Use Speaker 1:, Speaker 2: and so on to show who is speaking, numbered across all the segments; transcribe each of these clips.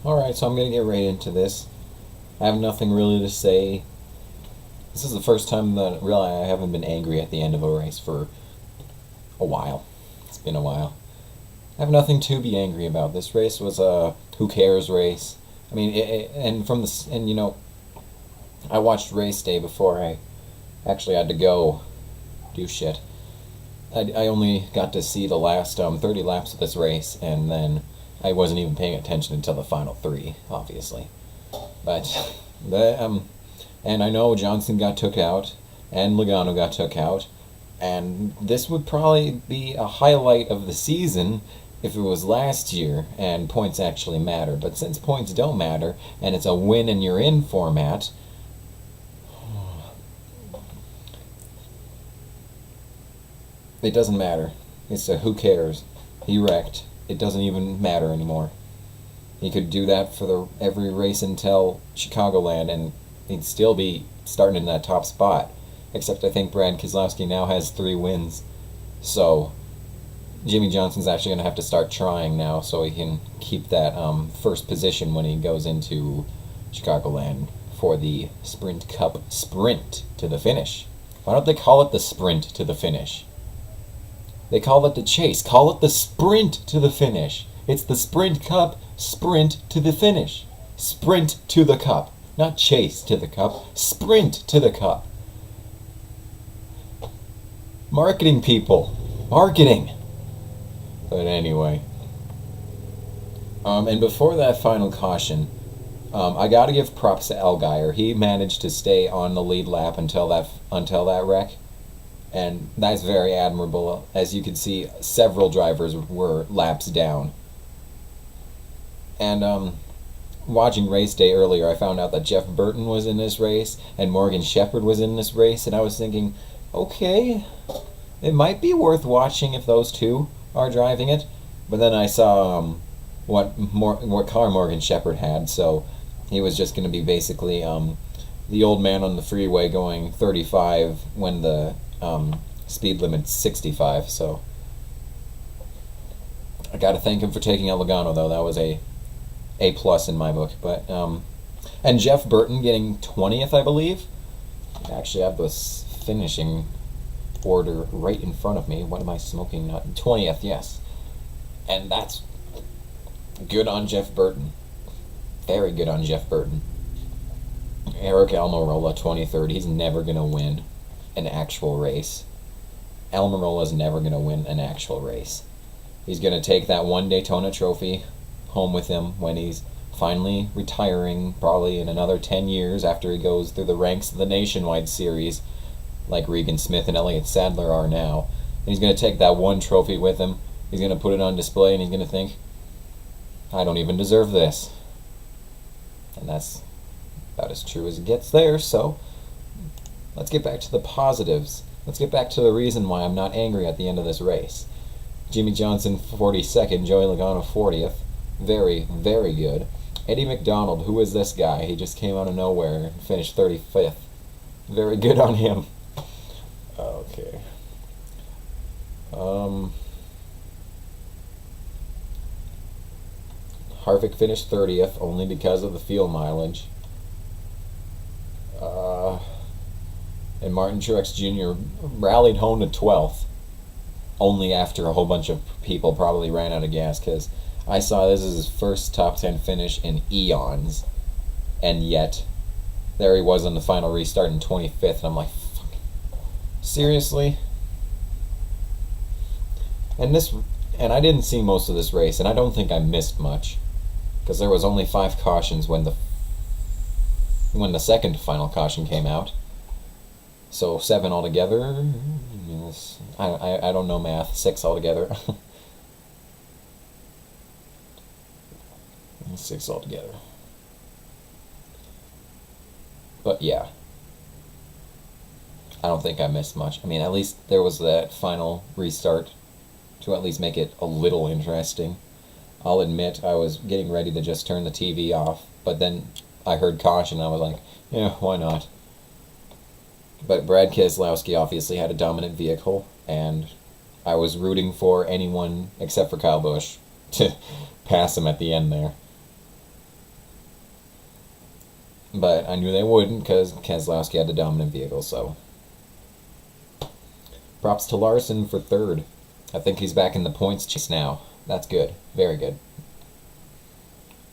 Speaker 1: Alright, so I'm gonna get right into this. I have nothing really to say. This is the first time that really I haven't been angry at the end of a race for a while. It's been a while. I have nothing to be angry about. This race was a who cares race. I mean, and from the and I watched race day before I actually had to go do shit. I only got to see the last 30 laps of this race, and then I wasn't even paying attention until the final three, obviously. But and I know Johnson got took out, and Logano got took out, and this would probably be a highlight of the season if it was last year and points actually matter. But since points don't matter, and it's a win and you're in format, it doesn't matter. It's a who cares. He wrecked. It doesn't even matter anymore. He could do that for every race until Chicagoland, and he'd still be starting in that top spot. Except I think Brad Keselowski now has 3 wins. So Jimmy Johnson's actually going to have to start trying now so he can keep that first position when he goes into Chicagoland for the Sprint Cup sprint to the finish. Why don't they call it the sprint to the finish? They call it the chase. Call it the sprint to the finish. It's the Sprint Cup sprint to the finish. Sprint to the cup. Not chase to the cup. Sprint to the cup. Marketing people. Marketing. But anyway. And before that final caution, I gotta give props to Allgaier. He managed to stay on the lead lap until that wreck. And that's very admirable. As you can see, several drivers were laps down. And watching race day earlier, I found out that Jeff Burton was in this race and Morgan Shepherd was in this race, and I was thinking, okay, it might be worth watching if those two are driving it. But then I saw what car Morgan Shepherd had, so he was just going to be basically the old man on the freeway going 35 when the speed limit's 65. So I got to thank him for taking out Logano, though. That was a plus in my book. But and Jeff Burton getting 20th, I believe. I actually have this finishing order right in front of me. What am I smoking? Not 20th, yes. And that's good on Jeff Burton. Very good on Jeff Burton. Eric Almirola, 23rd. He's never going to win an actual race. Almirola's never going to win an actual race. He's going to take that one Daytona trophy home with him when he's finally retiring, probably in another 10 years after he goes through the ranks of the Nationwide Series, like Regan Smith and Elliott Sadler are now. And he's going to take that one trophy with him. He's going to put it on display, and he's going to think, I don't even deserve this. And that's about as true as it gets there, so let's get back to the positives. Let's get back to the reason why I'm not angry at the end of this race. Jimmy Johnson 42nd, Joey Logano 40th. Very, very good. Eddie McDonald, who is this guy? He just came out of nowhere and finished 35th. Very good on him. Okay. Harvick finished 30th only because of the fuel mileage. And Martin Truex Jr. rallied home to 12th only after a whole bunch of people probably ran out of gas, because I saw this as his first top 10 finish in eons, and yet there he was on the final restart in 25th, and I'm like, fuck, seriously? And I didn't see most of this race, and I don't think I missed much, because there was only 5 cautions when the second final caution came out. So 7 altogether. Yes, I don't know math. 6 altogether. 6 altogether. But yeah, I don't think I missed much. I mean, at least there was that final restart to at least make it a little interesting. I'll admit I was getting ready to just turn the TV off, but then I heard caution and I was like, yeah, why not? But Brad Keselowski obviously had a dominant vehicle, and I was rooting for anyone except for Kyle Busch to pass him at the end there. But I knew they wouldn't because Keselowski had the dominant vehicle, so. Props to Larson for third. I think he's back in the points chase now. That's good. Very good.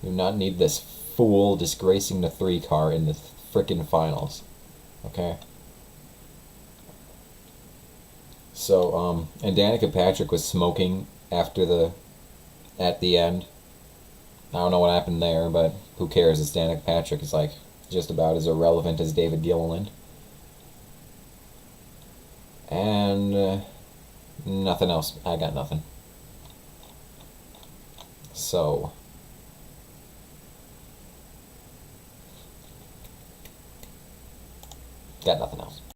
Speaker 1: Do not need this fool disgracing the 3 car in the frickin' finals. Okay? So, and Danica Patrick was smoking at the end. I don't know what happened there, but who cares? It's Danica Patrick. It's like just about as irrelevant as David Gilliland. And nothing else. I got nothing. So, got nothing else.